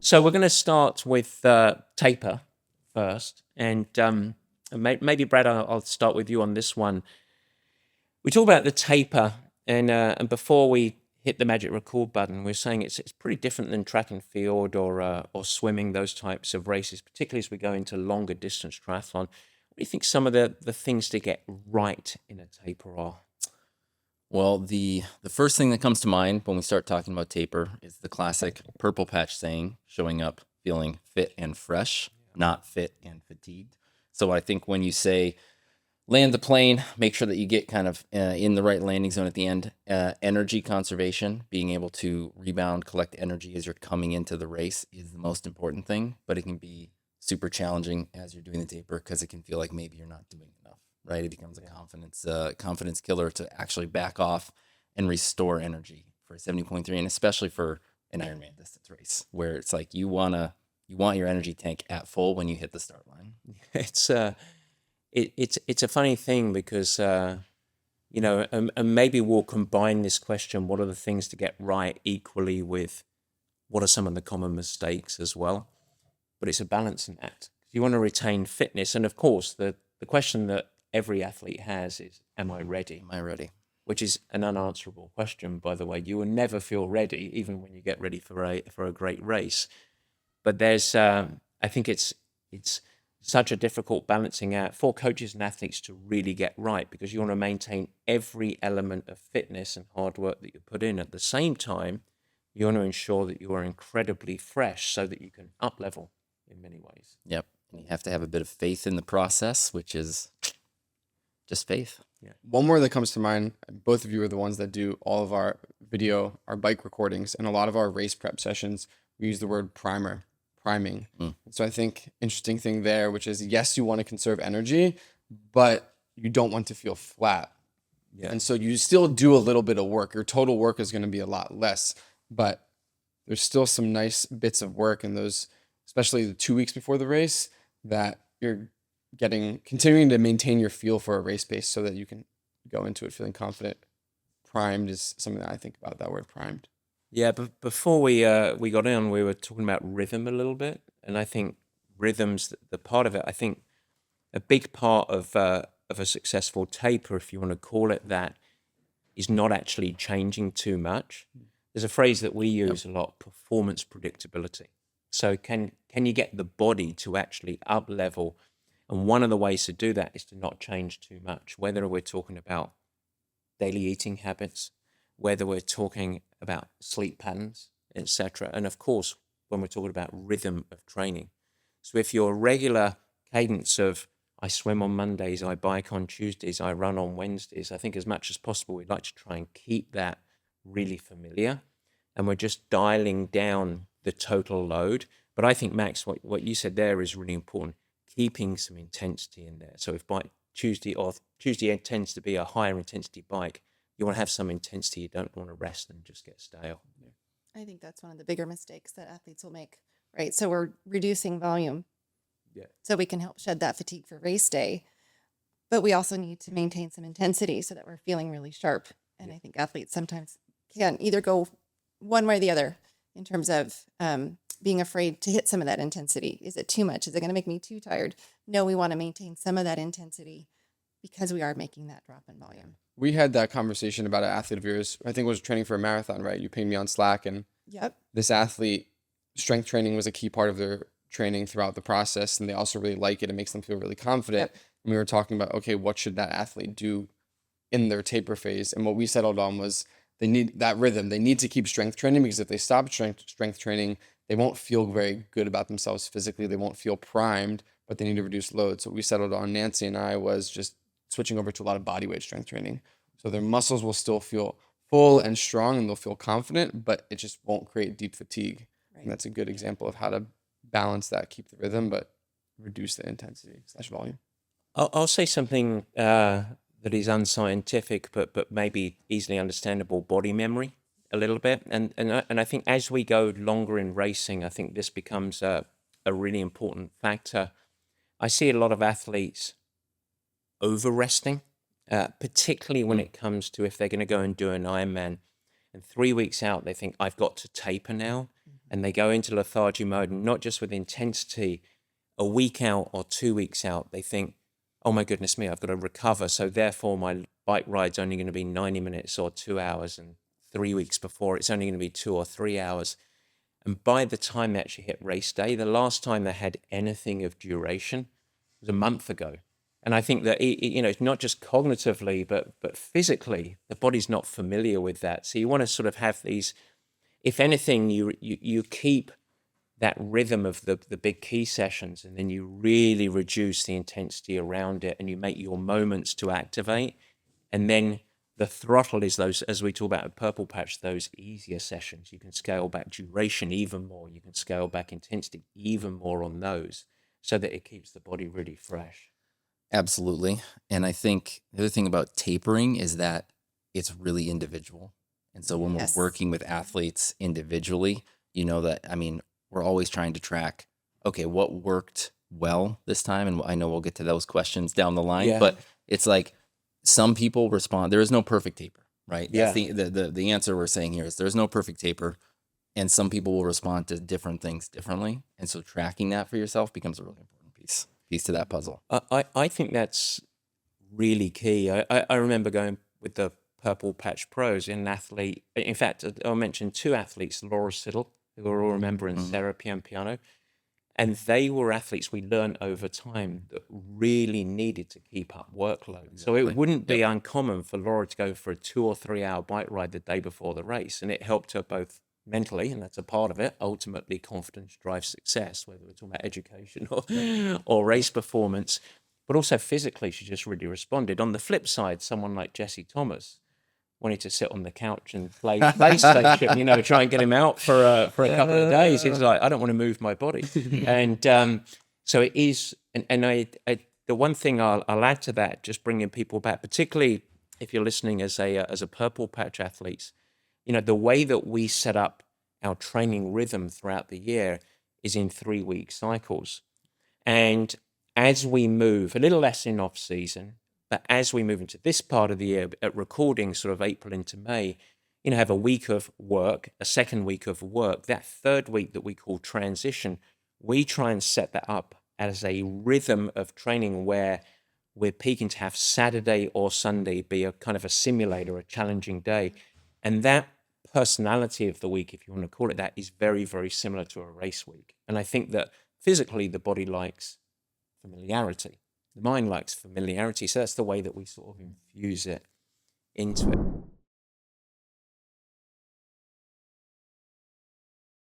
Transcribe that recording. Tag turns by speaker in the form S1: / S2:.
S1: So we're going to start with taper first, and maybe Brad, I'll start with you on this one. We talk about the taper, and before we hit the magic record button, we're saying it's pretty different than track and field or swimming, those types of races, particularly as we go into longer distance triathlon. What do you think some of the things to get right in a taper are?
S2: Well, the first thing that comes to mind when we start talking about taper is the classic purple patch saying, showing up feeling fit and fresh, not fit and fatigued. So I think when you say land the plane, make sure that you get kind of in the right landing zone at the end. Energy conservation, being able to rebound, collect energy as you're coming into the race is the most important thing, but it can be super challenging as you're doing the taper because it can feel like maybe you're not doing enough, right? It becomes a confidence killer to actually back off and restore energy for a 70.3, and especially for an Ironman distance race where it's like you want your energy tank at full when you hit the start line.
S1: It's a funny thing because and maybe we'll combine this question, what are the things to get right, equally with what are some of the common mistakes as well. But it's a balancing act. You want to retain fitness, and of course the question that every athlete has is, am I ready?
S2: Am I ready?
S1: Which is an unanswerable question, by the way. You will never feel ready, even when you get ready for a great race. But there's I think it's such a difficult balancing act for coaches and athletes to really get right, because you want to maintain every element of fitness and hard work that you put in. At the same time, you want to ensure that you are incredibly fresh so that you can up level in many ways.
S2: Yep. And you have to have a bit of faith in the process, which is just faith.
S3: Yeah. One more that comes to mind, both of you are the ones that do all of our video, our bike recordings, and a lot of our race prep sessions, we use the word priming. So I think interesting thing there, which is, yes, you want to conserve energy, but you don't want to feel flat. Yeah. And so you still do a little bit of work. Your total work is going to be a lot less, but there's still some nice bits of work in those, especially the 2 weeks before the race, that you're continuing to maintain your feel for a race pace so that you can go into it feeling confident. Primed is something that I think about, that word primed.
S1: Yeah, but before we got in, we were talking about rhythm a little bit, and I think rhythm's the part of it. I think a big part of a successful taper, if you want to call it that, is not actually changing too much. There's a phrase that we use a lot: performance predictability. So can you get the body to actually up level? And one of the ways to do that is to not change too much, whether we're talking about daily eating habits, whether we're talking about sleep patterns, etc. And of course, when we're talking about rhythm of training. So if your regular cadence of, I swim on Mondays, I bike on Tuesdays, I run on Wednesdays, I think as much as possible, we'd like to try and keep that really familiar. And we're just dialing down the total load. But I think, Max, what you said there is really important, keeping some intensity in there. So if Tuesday tends to be a higher intensity bike, you want to have some intensity. You don't want to rest and just get stale.
S4: Yeah. I think that's one of the bigger mistakes that athletes will make, right? So we're reducing volume, so we can help shed that fatigue for race day, but we also need to maintain some intensity so that we're feeling really sharp. And I think athletes sometimes can either go one way or the other in terms of being afraid to hit some of that intensity. Is it too much? Is it going to make me too tired? No, we want to maintain some of that intensity because we are making that drop in volume.
S3: We had that conversation about an athlete of yours, I think was training for a marathon, right? You pinged me on Slack, and this athlete, strength training was a key part of their training throughout the process, and they also really like it. It makes them feel really confident. And we were talking about, okay, what should that athlete do in their taper phase? And what we settled on was they need that rhythm. They need to keep strength training, because if they stop strength training, they won't feel very good about themselves physically. They won't feel primed, but they need to reduce load. So what we settled on, Nancy and I, was just switching over to a lot of body weight strength training. So their muscles will still feel full and strong, and they'll feel confident, but it just won't create deep fatigue. Right. And that's a good example of how to balance that, keep the rhythm, but reduce the intensity / volume.
S1: I'll say something that is unscientific, but maybe easily understandable: body memory a little bit. And I think as we go longer in racing, I think this becomes a really important factor. I see a lot of athletes over resting, particularly when it comes to if they're going to go and do an Ironman, and 3 weeks out, they think, I've got to taper now. and they go into lethargy mode, and not just with intensity. A week out or 2 weeks out, they think, oh my goodness me, I've got to recover. So therefore my bike ride's only going to be 90 minutes or 2 hours. And 3 weeks before, it's only going to be 2 or 3 hours. And by the time they actually hit race day, the last time they had anything of duration was a month ago. And I think that, it's not just cognitively, but physically, the body's not familiar with that. So you want to sort of have these, if anything, you keep that rhythm of the big key sessions, and then you really reduce the intensity around it, and you make your moments to activate. And then the throttle is those, as we talk about at Purple Patch, those easier sessions. You can scale back duration even more. You can scale back intensity even more on those, so that it keeps the body really fresh.
S2: Absolutely. And I think the other thing about tapering is that it's really individual. And so when we're working with athletes individually, we're always trying to track, okay, what worked well this time? And I know we'll get to those questions down the line, but it's like some people respond. There is no perfect taper, right?
S1: Yeah.
S2: That's the answer we're saying here is there's no perfect taper, and some people will respond to different things differently. And so tracking that for yourself becomes a really important piece to that puzzle.
S1: I think that's really key. I remember going with the Purple Patch Pros, an athlete. In fact, I'll mention 2 athletes, Laura Siddle, who we'll all remember, and Sarah Piampiano. And they were athletes we learned over time that really needed to keep up workload. Exactly. So it wouldn't be uncommon for Laura to go for a 2 or 3 hour bike ride the day before the race. And it helped her both mentally, and that's a part of it. Ultimately, confidence drives success, whether we're talking about education or race performance. But also physically, she just really responded. On the flip side, someone like Jesse Thomas wanted to sit on the couch and play PlayStation, try and get him out for a couple of days. He's like, I don't want to move my body. And so it is, and I the one thing I'll add to that, just bringing people back, particularly if you're listening as a Purple Patch athletes, the way that we set up our training rhythm throughout the year is in 3-week cycles. And as we move, a little less in off season, but as we move into this part of the year, at recording sort of April into May, have a week of work, a second week of work. That third week that we call transition, we try and set that up as a rhythm of training where we're peaking to have Saturday or Sunday be a kind of a simulator, a challenging day. And that personality of the week, if you want to call it that, is very, very similar to a race week. And I think that physically the body likes familiarity. The mind likes familiarity. So that's the way that we sort of infuse it into it.